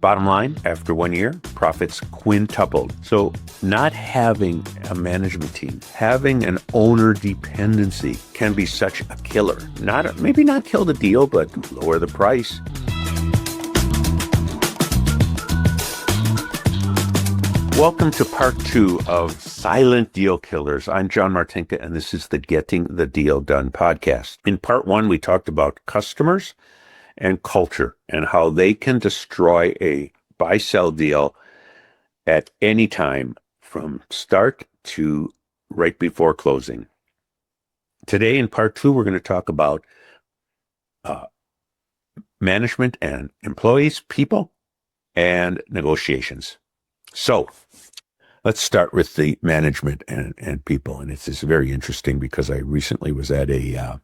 Bottom line, after 1 year, profits quintupled. So not having a management team, having an owner dependency can be such a killer. Maybe not kill the deal, but lower the price. Welcome to part 2 of Silent Deal Killers. I'm John Martinka, and this is the Getting the Deal Done podcast. In part 1, we talked about customers and culture and how they can destroy a buy-sell deal at any time from start to right before closing. Today in part 2, we're going to talk about management and employees, people, and negotiations. So let's start with the management and people. And it's very interesting because I recently was at a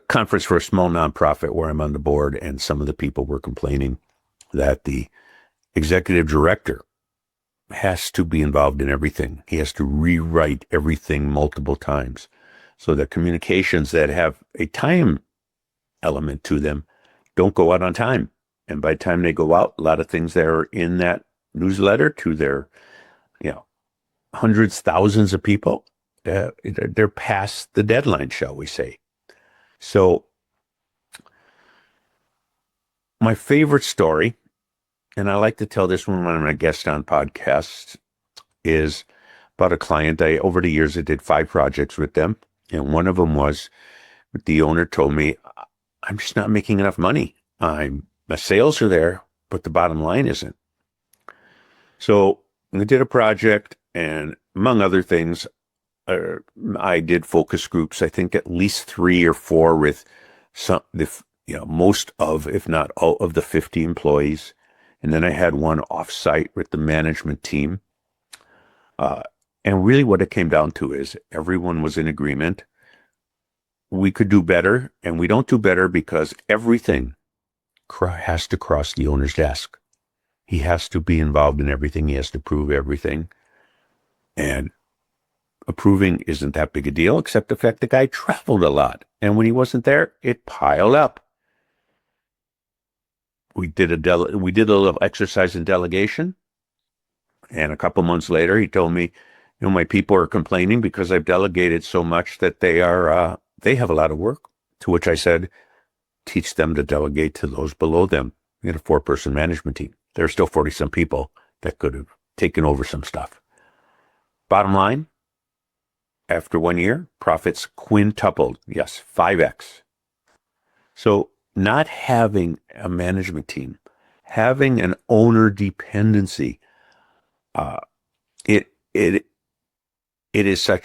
conference for a small nonprofit where I'm on the board, and some of the people were complaining that the executive director has to be involved in everything. He has to rewrite everything multiple times. So the communications that have a time element to them don't go out on time. And by the time they go out, a lot of things that are in that newsletter to their, hundreds, thousands of people, they're past the deadline, shall we say. So my favorite story, and I like to tell this one when I'm a guest on podcasts, is about a client. Over the years, I did 5 projects with them. And one of them was the owner told me, I'm just not making enough money. My sales are there, but the bottom line isn't. So I did a project, and among other things, I did focus groups, I think at least 3 or 4 with most of, if not all of the 50 employees. And then I had one offsite with the management team. And really what it came down to is everyone was in agreement. We could do better, and we don't do better because everything has to cross the owner's desk. He has to be involved in everything. He has to prove everything. And approving isn't that big a deal, except the fact the guy traveled a lot. And when he wasn't there, it piled up. We did a little exercise in delegation. And a couple months later, he told me, my people are complaining because I've delegated so much that they have a lot of work. To which I said, teach them to delegate to those below them. We had a 4-person management team. There are still 40-some people that could have taken over some stuff. Bottom line, after 1 year, profits quintupled. Yes, 5x. So not having a management team, having an owner dependency,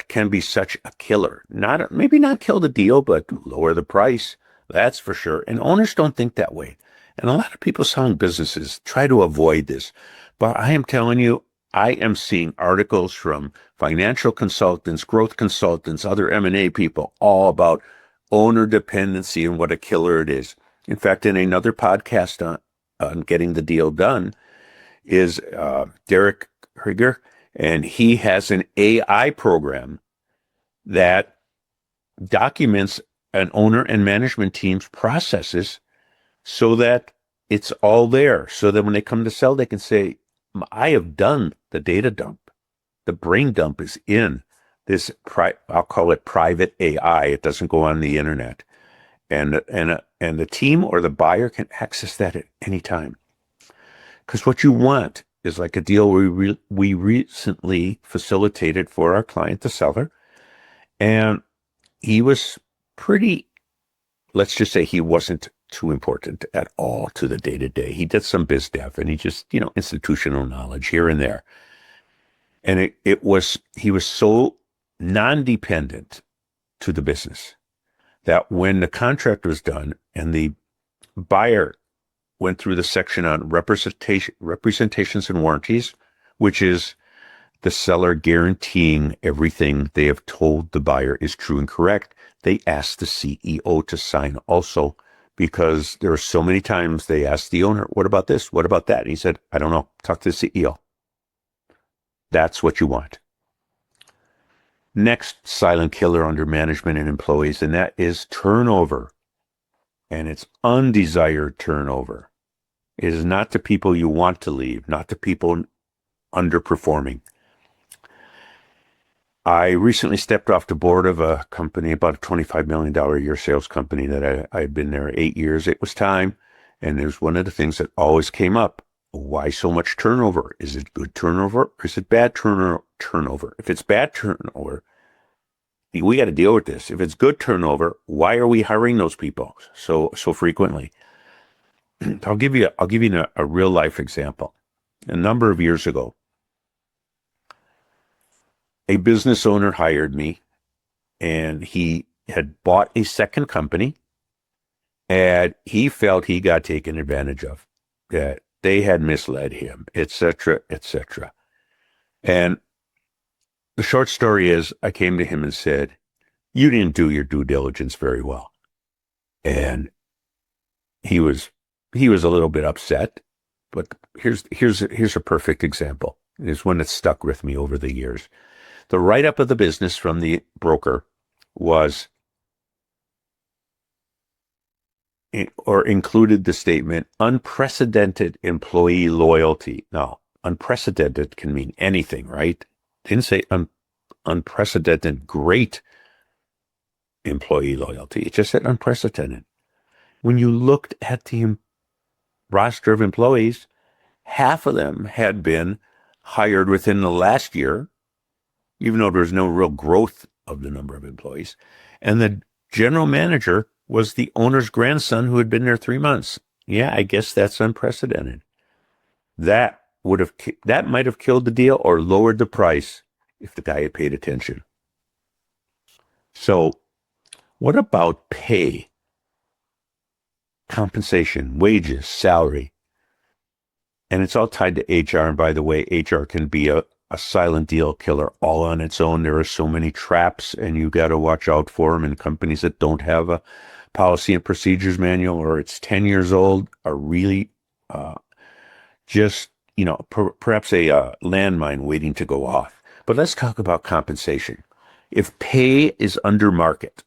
can be such a killer. Maybe not kill the deal, but lower the price. That's for sure. And owners don't think that way. And a lot of people selling businesses try to avoid this. But I am telling you, I am seeing articles from financial consultants, growth consultants, other M&A people, all about owner dependency and what a killer it is. In fact, in another podcast on Getting the Deal Done is Derek Hriger, and he has an AI program that documents an owner and management team's processes so that it's all there, so that when they come to sell, they can say, I have done the data dump. The brain dump is in this, I'll call it private AI. It doesn't go on the internet. And the team or the buyer can access that at any time. Because what you want is like a deal we recently facilitated for our client, the seller. And he was let's just say he wasn't too important at all to the day-to-day. He did some biz dev, and he just, institutional knowledge here and there. And he was so non-dependent to the business that when the contract was done and the buyer went through the section on representations and warranties, which is the seller guaranteeing everything they have told the buyer is true and correct, they asked the CEO to sign also, because there are so many times they asked the owner, what about this? What about that? And he said, I don't know. Talk to the CEO. That's what you want. Next silent killer under management and employees, and that is turnover. And it's undesired turnover. It is not the people you want to leave, not the people underperforming. I recently stepped off the board of a company, about a $25 million a year sales company that I had been there 8 years. It was time. And it was one of the things that always came up. Why so much turnover? Is it good turnover or is it bad turnover? If it's bad turnover, we got to deal with this. If it's good turnover, why are we hiring those people so frequently? I'll give you a real life example. A number of years ago, a business owner hired me, and he had bought a second company, and he felt he got taken advantage of, that they had misled him, etc., etc. And the short story is, I came to him and said, "You didn't do your due diligence very well." And he was a little bit upset, but here's a perfect example. It's one that stuck with me over the years. The write-up of the business from the broker was, or included the statement, unprecedented employee loyalty. Now, unprecedented can mean anything, right? It didn't say unprecedented great employee loyalty. It just said unprecedented. When you looked at the roster of employees, half of them had been hired within the last year, even though there was no real growth of the number of employees. And the general manager was the owner's grandson who had been there 3 months. Yeah, I guess that's unprecedented. That might have killed the deal or lowered the price if the guy had paid attention. So, what about pay, compensation, wages, salary? And it's all tied to HR. And by the way, HR can be a silent deal killer all on its own. There are so many traps, and you got to watch out for them. And companies that don't have a policy and procedures manual, or it's 10 years old, are really just, perhaps a landmine waiting to go off. But let's talk about compensation. If pay is under market,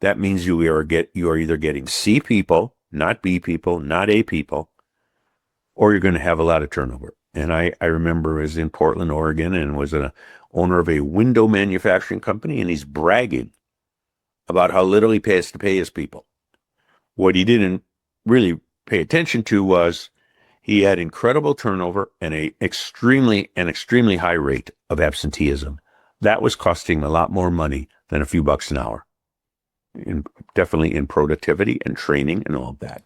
that means you are either getting C people, not B people, not A people, or you're going to have a lot of turnover. And I remember I was in Portland, Oregon, and was an owner of a window manufacturing company, and he's bragging about how little he pays to pay his people. What he didn't really pay attention to was he had incredible turnover and an extremely high rate of absenteeism. That was costing a lot more money than a few bucks an hour. Definitely in productivity and training and all of that.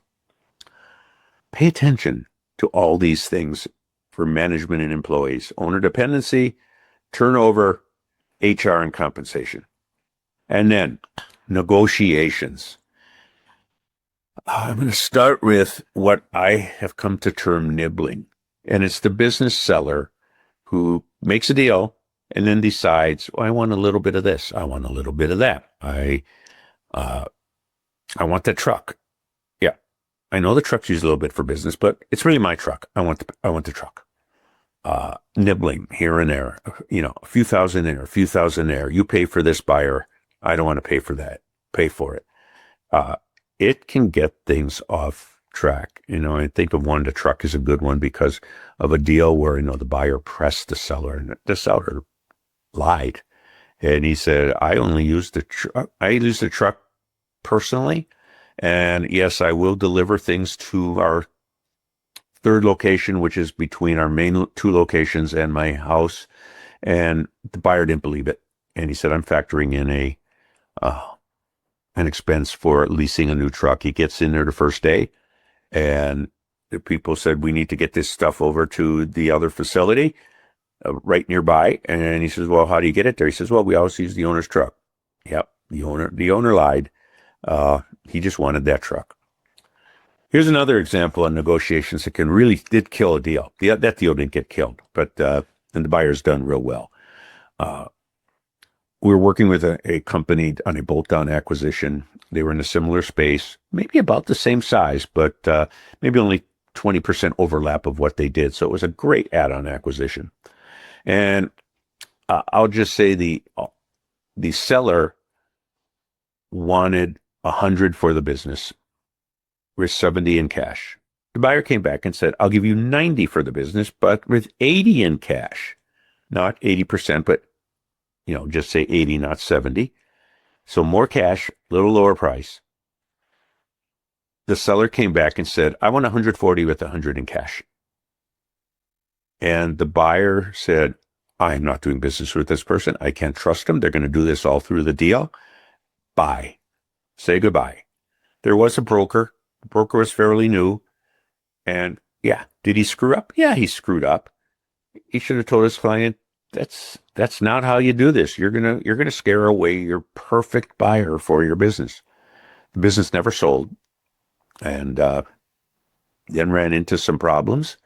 Pay attention to all these things for management and employees: owner dependency, turnover, HR, and compensation. And then negotiations. I'm going to start with what I have come to term nibbling. And it's the business seller who makes a deal and then decides, I want a little bit of this. I want a little bit of that. I want that truck. Yeah. I know the truck's used a little bit for business, but it's really my truck. I want the truck. Nibbling here and there, a few thousand there, a few thousand there. You pay for this buyer. I don't want to pay for that. Pay for it. It can get things off track. I think of one, the truck is a good one because of a deal where, the buyer pressed the seller, and the seller lied. And he said, I only used the truck. I used the truck personally. And yes, I will deliver things to our third location, which is between our main two locations and my house. And the buyer didn't believe it. And he said, I'm factoring in an expense for leasing a new truck. He gets in there the first day, and the people said, we need to get this stuff over to the other facility right nearby. And he says, well, how do you get it there? He says, well, we always use the owner's truck. Yep, the owner lied. He just wanted that truck. Here's another example of negotiations that did kill a deal. That deal didn't get killed, but and the buyer's done real well. We were working with a company on a bolt-on acquisition. They were in a similar space, maybe about the same size, but maybe only 20% overlap of what they did. So it was a great add-on acquisition. And I'll just say the seller wanted 100 for the business. We're 70 in cash. The buyer came back and said, I'll give you 90 for the business, but with 80 in cash. Not 80%, but, just say 80, not 70. So more cash, little lower price. The seller came back and said, I want 140 with 100 in cash. And the buyer said, I am not doing business with this person. I can't trust them. They're going to do this all through the deal. Bye. Say goodbye. There was a broker. The broker was fairly new. And yeah, did he screw up? Yeah, he screwed up. He should have told his client, that's not how you do this. You're gonna scare away your perfect buyer for your business. The business never sold, and then ran into some problems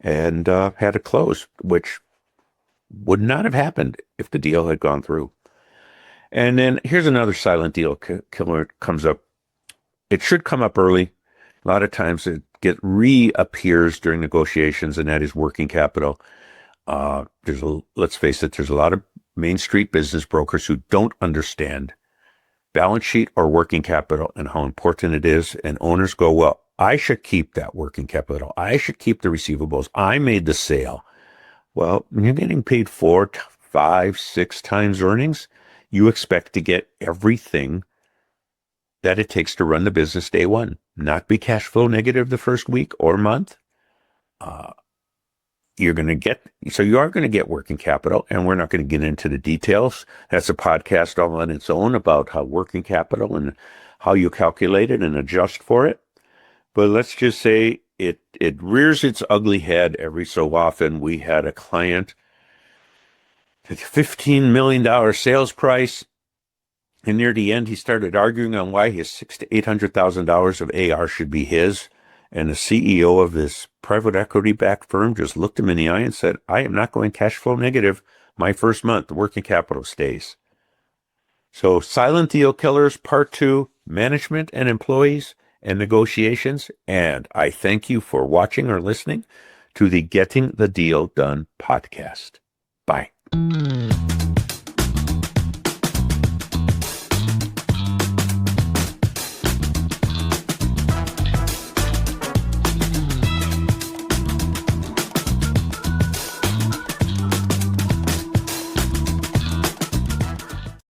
and had to close, which would not have happened if the deal had gone through. And then here's another silent deal killer comes up. It should come up early. A lot of times it reappears during negotiations, and that is working capital. Let's face it, there's a lot of Main Street business brokers who don't understand balance sheet or working capital and how important it is. And owners go, well, I should keep that working capital. I should keep the receivables. I made the sale. Well, when you're getting paid 4, 5, 6 times earnings, you expect to get everything that it takes to run the business day one, not be cash flow negative the first week or month. You are going to get working capital, and we're not going to get into the details. That's a podcast all on its own about how working capital and how you calculate it and adjust for it. But let's just say it rears its ugly head every so often. We had a client, $15 million sales price. And near the end, he started arguing on why his $600,000 to $800,000 of AR should be his. And the CEO of this private equity-backed firm just looked him in the eye and said, I am not going cash flow negative my first month. The working capital stays. So Silent Deal Killers, Part 2, Management and Employees and Negotiations. And I thank you for watching or listening to the Getting the Deal Done podcast. Bye.